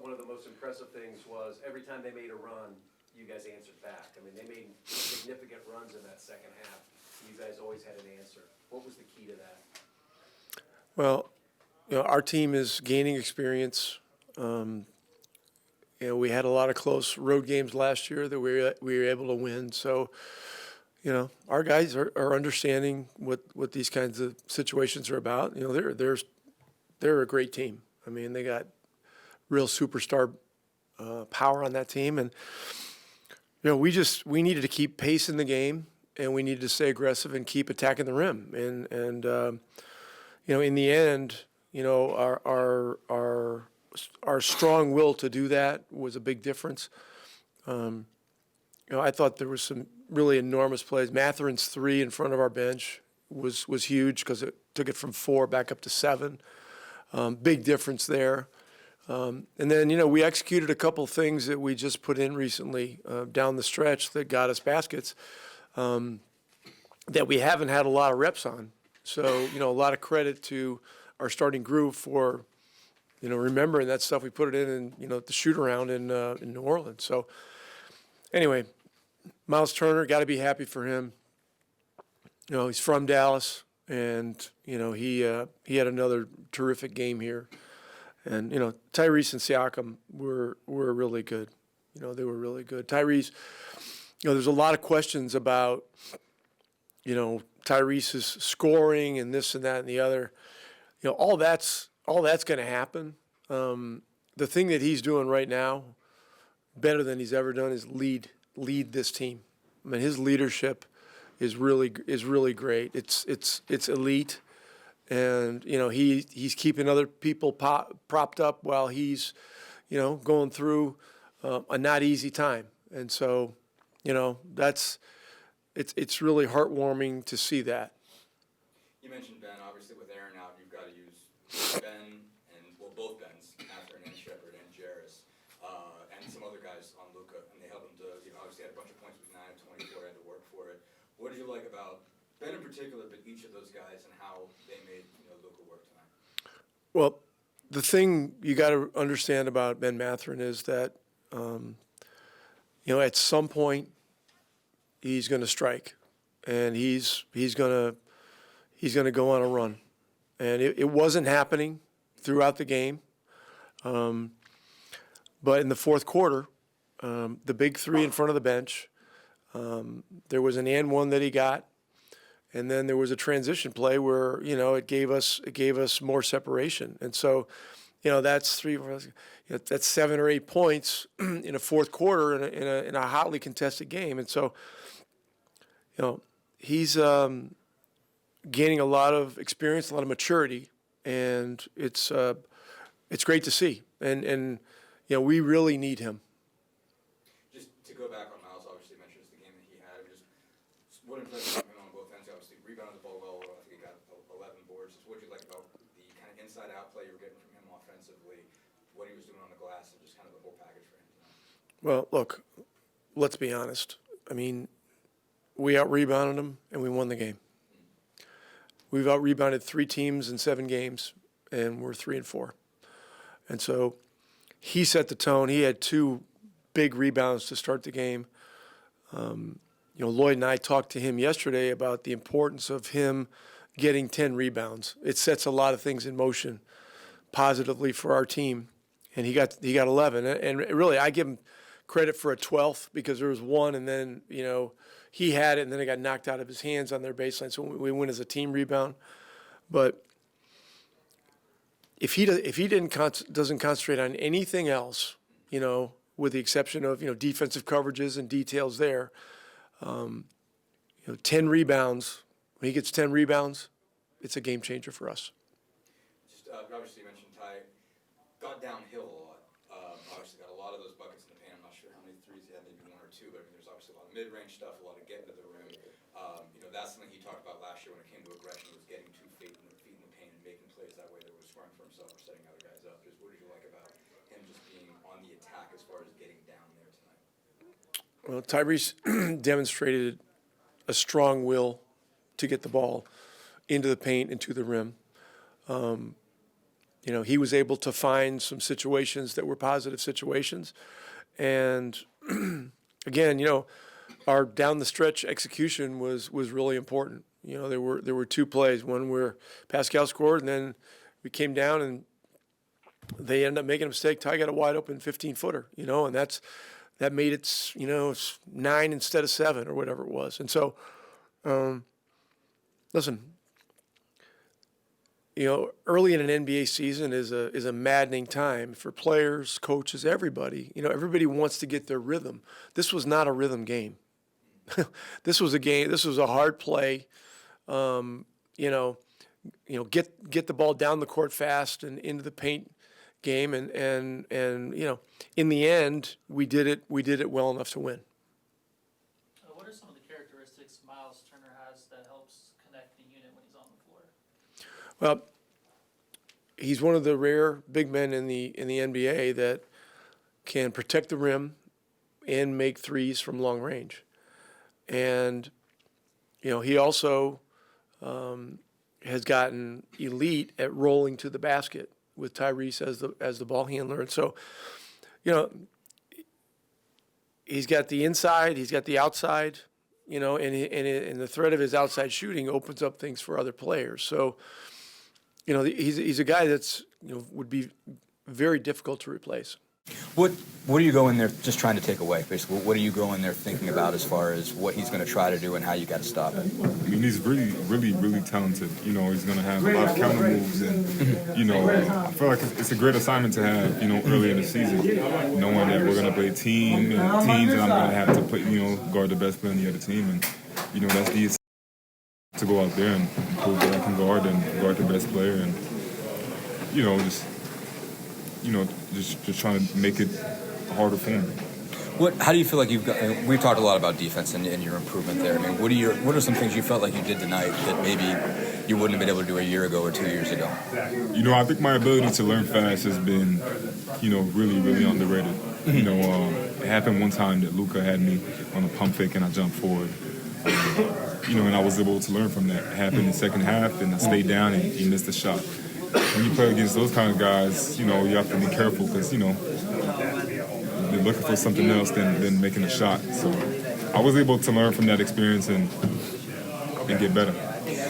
one of the most impressive things was every time they made a run, you guys answered back. I mean, they made significant runs in that second half. You guys always had an answer. What was the key to that? Well, our team is gaining experience. We had a lot of close road games last year that we were able to win. So, our guys are understanding what these kinds of situations are about. They're a great team. I mean, they got real superstar power on that team, and we needed to keep pace in the game, and we needed to stay aggressive and keep attacking the rim. And in the end, our strong will to do that was a big difference. I thought there was some really enormous plays. Mathurin's 3 in front of our bench was huge because it took it from 4 back up to 7. Big difference there. And then, we executed a couple things that we just put in recently down the stretch that got us baskets that we haven't had a lot of reps on. So, a lot of credit to our starting group for, remembering that stuff. We put it in the shoot-around in New Orleans. So, anyway, Myles Turner, got to be happy for him. He's from Dallas, and, he had another terrific game here. And, Tyrese and Siakam were really good. They were really good. Tyrese, there's a lot of questions about, Tyrese's scoring and this and that and the other. All that's going to happen. The thing that he's doing right now, better than he's ever done, is lead this team. I mean, his leadership is really great. It's elite. And, he's keeping other people propped up while he's, going through a not easy time. And so, it's really heartwarming to see that. You mentioned Ben. Obviously, with Aaron out, you've got to use Ben both Bens, Mathurin and Shepard and Jarris, and some other guys on Luka, and they held him to, obviously had a bunch of points with 9 of 24, had to work for it. What did you like about Ben in particular, but each of those guys and how they made Luka work tonight? Well, the thing you got to understand about Ben Mathurin is that, at some point he's going to strike, and he's going to go on a run, and it wasn't happening throughout the game, but in the fourth quarter, the big 3 in front of the bench, there was an and one that he got. And then there was a transition play where, it gave us more separation. And so, that's that's 7 or 8 points in a fourth quarter in a hotly contested game. And so, he's gaining a lot of experience, a lot of maturity, and it's great to see. And we really need him. Just to go back on Myles, obviously mentions the game that he had. Just what impressed him on both ends? Obviously rebounded the ball well. I think he got 11 boards. Just what did you like about the kind of inside-out play you were getting from him offensively, what he was doing on the glass, and just kind of the whole package for him tonight? Well, look, let's be honest. I mean, we out-rebounded them, and we won the game. We've out-rebounded 3 teams in 7 games, and we're 3-4. And so he set the tone. He had 2 big rebounds to start the game. Lloyd and I talked to him yesterday about the importance of him getting 10 rebounds. It sets a lot of things in motion positively for our team, and he got 11. And really, I give him credit for a 12th because there was one, and then he had it, and then it got knocked out of his hands on their baseline. So we win as a team rebound. But if he doesn't concentrate on anything else, with the exception of defensive coverages and details there, 10 rebounds. When he gets 10 rebounds, it's a game changer for us. Just obviously you mentioned Ty got downhill a lot. Obviously got a lot of those buckets in the paint. I'm not sure how many threes he had, maybe 1 or 2, but I mean there's obviously a lot of mid-range stuff, a lot of getting to the rim. That's something he talked about last year when it came to aggression, was getting 2 feet in the paint and making plays that way that was scoring for himself or setting other guys up. Just what did you like about him just being on the attack as far as getting down there tonight? Well, Tyrese demonstrated a strong will to get the ball into the paint and to the rim. he was able to find some situations that were positive situations. And again, our down the stretch execution was really important. There were two plays, one where Pascal scored, and then we came down and they ended up making a mistake. Ty got a wide open 15-footer, and that made it, 9 instead of 7 or whatever it was. And so, listen, early in an NBA season is a maddening time for players, coaches, everybody. Everybody wants to get their rhythm. This was not a rhythm game. This was a game. This was a hard play. Get the ball down the court fast and into the paint game, and in the end, we did it well enough to win. What are some of the characteristics Myles Turner has that helps connect the unit when he's on the floor? Well, he's one of the rare big men in the NBA that can protect the rim and make threes from long range. And, he also has gotten elite at rolling to the basket with Tyrese as the ball handler. And so, he's got the inside, he's got the outside, and the threat of his outside shooting opens up things for other players. So, he's a guy that's, would be very difficult to replace. What do you go in there just trying to take away? Basically, what do you go in there thinking about as far as what he's going to try to do and how you got to stop it? I mean, he's really, really, really talented. He's going to have a lot of counter moves, and I feel like it's a great assignment to have. Early in the season, knowing that we're going to play teams, and I'm going to have to play, guard the best player on the other team, and that's the to go out there and prove that I can guard the best player, and just trying to make it harder for him. How do you feel like you've got? We've talked a lot about defense and your improvement there. I mean, what are some things you felt like you did tonight that maybe you wouldn't have been able to do a year ago or 2 years ago? I think my ability to learn fast has been, really, really underrated. It happened one time that Luka had me on a pump fake and I jumped forward. And I was able to learn from that. It happened in the second half, and I stayed down and he missed the shot. When you play against those kind of guys, you have to be careful because, they're looking for something else than making a shot. So I was able to learn from that experience and get better.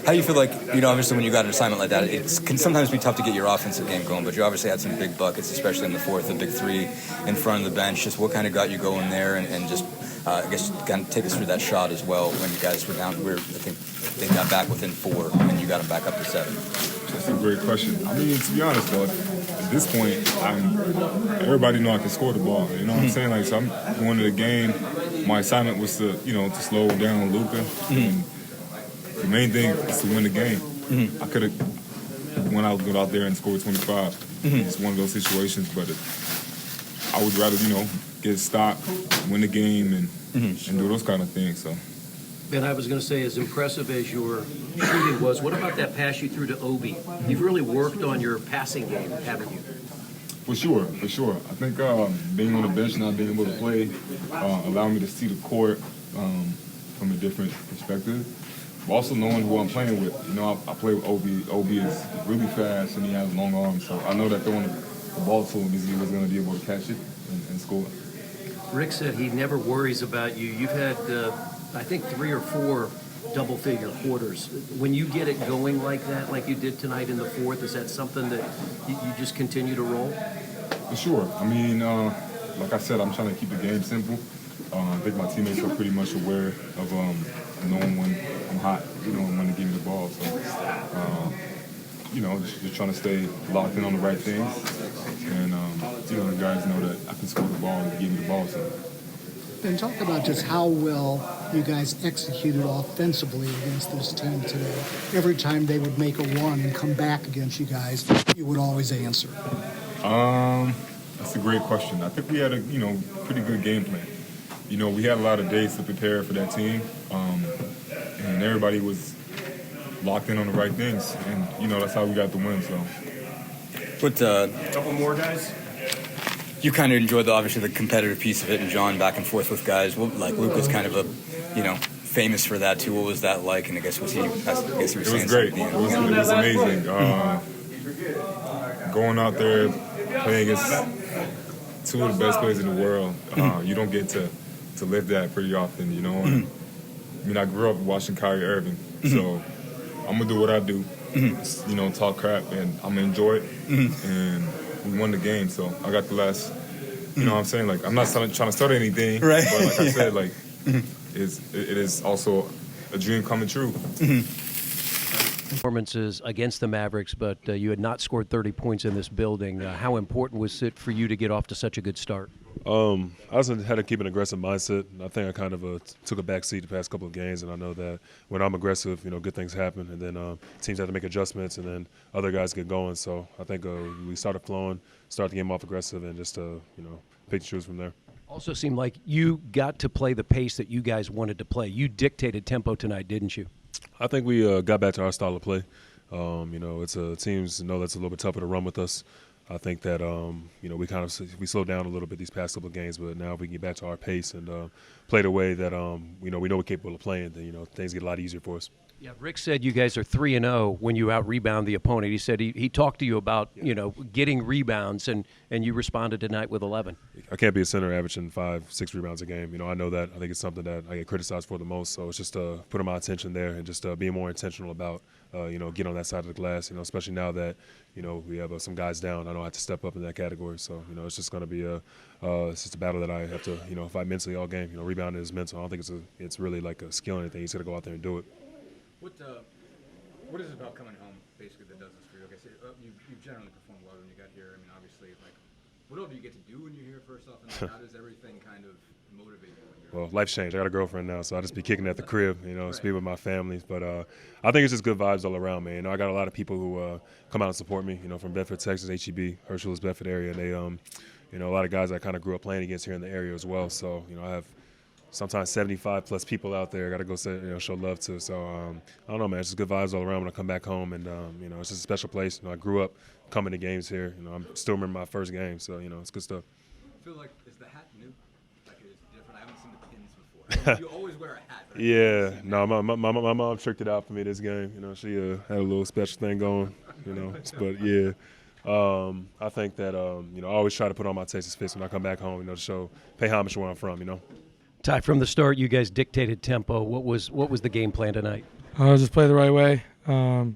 How do you feel like, obviously when you got an assignment like that, it can sometimes be tough to get your offensive game going, but you obviously had some big buckets, especially in the fourth, the big three in front of the bench. Just what kind of got you going there and just, I guess, kind of take us through that shot as well when you guys were down, I think they got back within 4 and you got them back up to 7. That's a great question. I mean, to be honest, though, at this point, everybody know I can score the ball. You know what I'm saying? Like, so I'm going to the game. My assignment was to slow down Luka. And the main thing is to win the game. I could have went out there and scored 25. It's one of those situations, but I would rather, get a stop, win the game, and do those kind of things. So. Ben, I was going to say, as impressive as your shooting was, what about that pass you threw to Obi? You've really worked on your passing game, haven't you? For sure. I think being on the bench, not being able to play, allowed me to see the court from a different perspective. But also knowing who I'm playing with. I play with Obi. Obi is really fast and he has long arms, so I know that throwing the ball to him, he was going to be able to catch it and score. Rick said he never worries about you. You've had, I think, 3 or 4 double-figure quarters. When you get it going like that, like you did tonight in the fourth, is that something that you just continue to roll? For sure. I mean, like I said, I'm trying to keep the game simple. I think my teammates are pretty much aware of knowing when I'm hot, and when to give me the ball. So, just trying to stay locked in on the right things. And, the guys know that I can score the ball and give me the ball. So. Ben, talk about just how well you guys executed offensively against this team today. Every time they would make a run and come back against you guys, you would always answer. That's a great question. I think we had a, pretty good game plan. We had a lot of days to prepare for that team, and everybody was locked in on the right things, and, that's how we got the win, so. But, A couple more guys? You kind of enjoyed obviously the competitive piece of it, and John back and forth with guys. Well, like Luka's kind of famous for that too. What was that like? And I guess he was saying great. something. It was amazing. going out there playing against two of the best players in the world, you don't get to live that pretty often, you know. And, I mean, I grew up watching Kyrie Irving, so I'm gonna do what I do, you know, talk crap, and I'm gonna enjoy it. And we won the game, so I got the last. You know what I'm saying? Like, I'm not trying to start anything, right? But like I said, like it is also a dream coming true. Performances against the Mavericks, but you had not scored 30 points in this building. How important was it for you to get off to such a good start? I also had to keep an aggressive mindset. I think I kind of took a back seat the past couple of games, and I know that when I'm aggressive, you know, good things happen, and then teams have to make adjustments, and then other guys get going. So I think we started flowing, start the game off aggressive, and just you know, pick and choose from there. Also seemed like you got to play the pace that you guys wanted to play. You dictated tempo tonight, didn't you? I think we got back to our style of play. You know, it's teams know that's a little bit tougher to run with us. I think that you know, we slowed down a little bit these past couple of games, but now if we can get back to our pace and play the way that we know we're capable of playing, then you know, things get a lot easier for us. Yeah, Rick said you guys are 3-0 when you out-rebound the opponent. He said he talked to you about, you know, getting rebounds, and you responded tonight with 11. I can't be a center averaging 5-6 rebounds a game. You know, I know that. I think it's something that I get criticized for the most. So it's just putting my attention there and just being more intentional about, you know, getting on that side of the glass, you know, especially now that, you know, we have some guys down. I know I have to step up in that category. So, you know, it's just going to be it's just a battle that I have to, you know, fight mentally all game. You know, rebounding is mental. I don't think it's really like a skill or anything. You just got to go out there and do it. What is it about coming home, basically, that does this for you? Like I said, you generally performed well when you got here. I mean, obviously, like, what all do you get to do when you're here, first off, and then how does everything kind of motivate you when you're Well, life's changed. I got a girlfriend now, so I just be kicking at the crib, you know, speak with my family. But I think it's just good vibes all around, man. You know, I got a lot of people who come out and support me, you know, from Bedford, Texas, HEB, Herschel's Bedford area, and they, you know, a lot of guys I kind of grew up playing against here in the area as well. So, you know, I have sometimes 75+ people out there. Got to go say, you know, show love to. So I don't know, man. It's just good vibes all around when I come back home, and you know, it's just a special place. You know, I grew up coming to games here. You know, I'm still remember my first game, so you know, it's good stuff. I feel like, is the hat new? Like, it's different. I haven't seen the pins before. You always wear a hat. But Yeah, no, my mom tricked it out for me this game. You know, she had a little special thing going. You know, but yeah. I think that you know, I always try to put on my Texas fits when I come back home. You know, to pay homage to where I'm from. You know. Ty, from the start, you guys dictated tempo. What was the game plan tonight? Just play the right way. You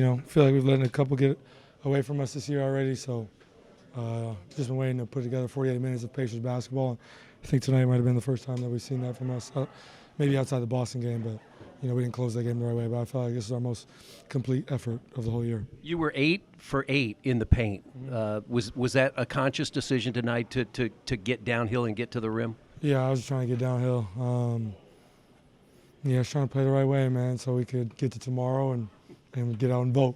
know, feel like we've let a couple get away from us this year already, so just been waiting to put together 48 minutes of Pacers basketball. I think tonight might have been the first time that we've seen that from us, maybe outside the Boston game, but you know, we didn't close that game the right way. But I felt like this is our most complete effort of the whole year. You were 8 for 8 in the paint. Was that a conscious decision tonight to get downhill and get to the rim? Yeah, I was trying to get downhill. Yeah, I was trying to play the right way, man, so we could get to tomorrow and get out and vote.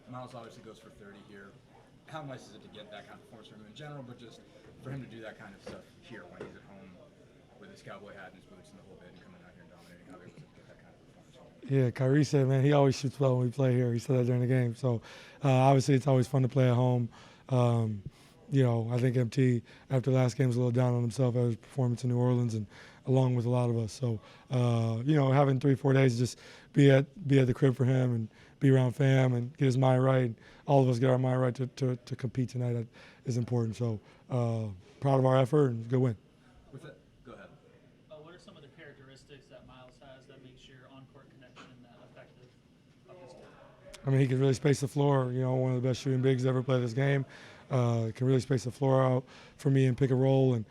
Myles obviously goes for 30 here. How nice is it to get that kind of performance from him in general, but just for him to do that kind of stuff here when he's at home with his cowboy hat and his boots and the whole bit and coming out here and dominating? How big was it to get that kind of performance? Yeah, Kyrie said, man, he always shoots well when we play here. He said that during the game. So, obviously, it's always fun to play at home. You know, I think MT, after last game, was a little down on himself after his performance in New Orleans, and along with a lot of us. So, you know, having 3-4 days to just be at the crib for him and be around fam and get his mind right. All of us get our mind right to compete tonight is important. So, proud of our effort and good win. With that, go ahead. What are some of the characteristics that Myles has that makes your on-court connection effective up this court? I mean, he can really space the floor. You know, one of the best shooting bigs ever played this game. Can really space the floor out for me and pick a roll. And,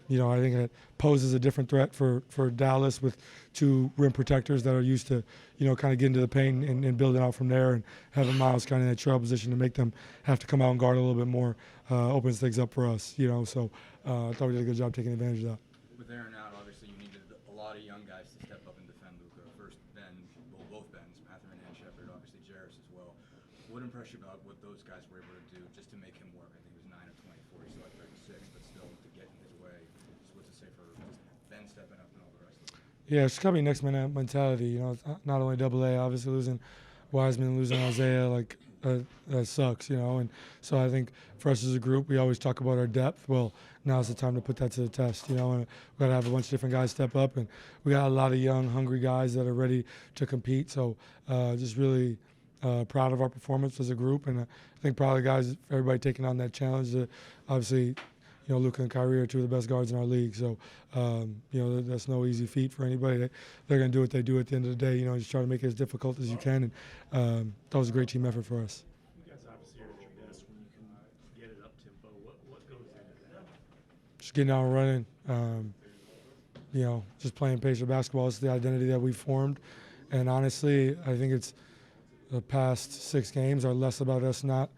you know, I think it poses a different threat for Dallas with two rim protectors that are used to, you know, kind of getting to the paint and building out from there, and having Myles kind of in that trail position to make them have to come out and guard a little bit more opens things up for us, you know. So I thought we did a good job taking advantage of that. With Aaron out, obviously you needed a lot of young guys to step up and defend Luka. First Ben, well, both Bens, Mathurin and Shepherd, obviously Jarris as well. What impressed you about what those guys were able to do just to make him work? I think he was 9 of 24, he still had 36, but still to get in his way. So what's to say for just Ben stepping up and all the rest of it? Yeah, it's got to be next man mentality. You know, it's not only AA, obviously losing Wiseman, losing Isaiah, like that sucks, you know. And so I think for us as a group, we always talk about our depth. Well, now's the time to put that to the test, you know. And we got to have a bunch of different guys step up, and we got a lot of young, hungry guys that are ready to compete. So just really proud of our performance as a group, and I think proud of the guys, everybody taking on that challenge. Obviously, Luka and Kyrie are two of the best guards in our league, so that's no easy feat for anybody. They're going to do what they do at the end of the day. Just try to make it as difficult as you can, and that was a great team effort for us. You guys obviously are at your best when you can get it up tempo. What goes into that? Just getting out and running. Just playing Pacer basketball is the identity that we've formed, and honestly, I think it's the past 6 games are less about us not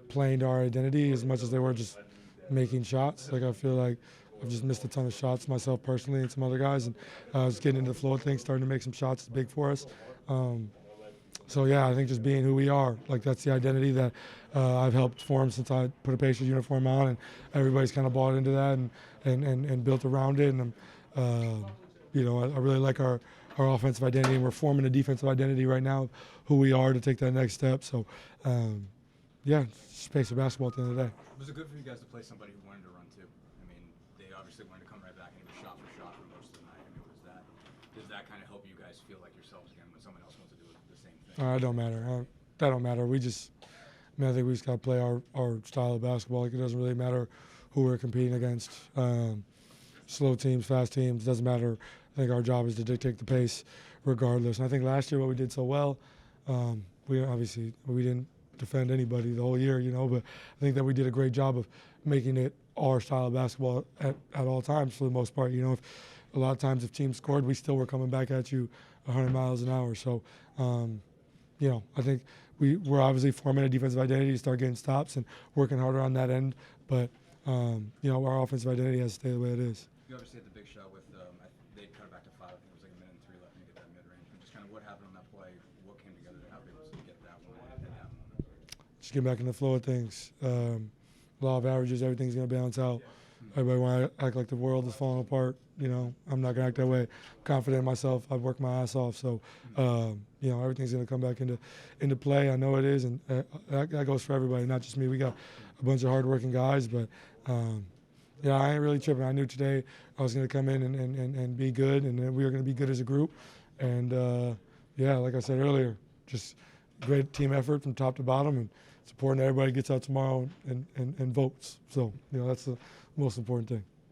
playing to our identity as much as they were just making shots. Like, I feel like I've just missed a ton of shots myself personally and some other guys, and just getting into the flow of things, starting to make some shots is big for us. So yeah, I think just being who we are, like that's the identity that I've helped form since I put a Pacers uniform on, and everybody's kind of bought into that and built around it. And I really like our offensive identity, and we're forming a defensive identity right now, who we are to take that next step. So yeah, it's just Pacer basketball at the end of the day. Was it good for you guys to play somebody who wanted to run too? I mean, they obviously wanted to come right back and it was shot for shot for most of the night. I mean, does that kind of help you guys feel like yourselves again when someone else wants to do the same thing? It don't matter. That don't matter. I think we just got to play our style of basketball. Like, it doesn't really matter who we're competing against. Slow teams, fast teams, doesn't matter. I think our job is to dictate the pace regardless. And I think last year what we did so well, we didn't defend anybody the whole year, but I think that we did a great job of making it our style of basketball at all times for the most part. If a lot of times if teams scored, we still were coming back at you 100 miles an hour. So, I think we're obviously forming a defensive identity to start getting stops and working harder on that end. But, our offensive identity has to stay the way it is. You obviously had the big shot with, they cut it back to 5. I think it was like 1 minute and 3 left and you get that mid-range. But just kind of what happened on that play, what came together to help you get that one and that one? Just get back in the flow of things. Law of averages, everything's going to balance out. Everybody want to act like the world is falling apart. I'm not going to act that way. I'm confident in myself. I've worked my ass off. So, everything's going to come back into play. I know it is, and that goes for everybody, not just me. We got a bunch of hardworking guys, but I ain't really tripping. I knew today I was going to come in and be good, and we were going to be good as a group. And, like I said earlier, just great team effort from top to bottom, and it's important that everybody gets out tomorrow and votes. So, that's the most important thing.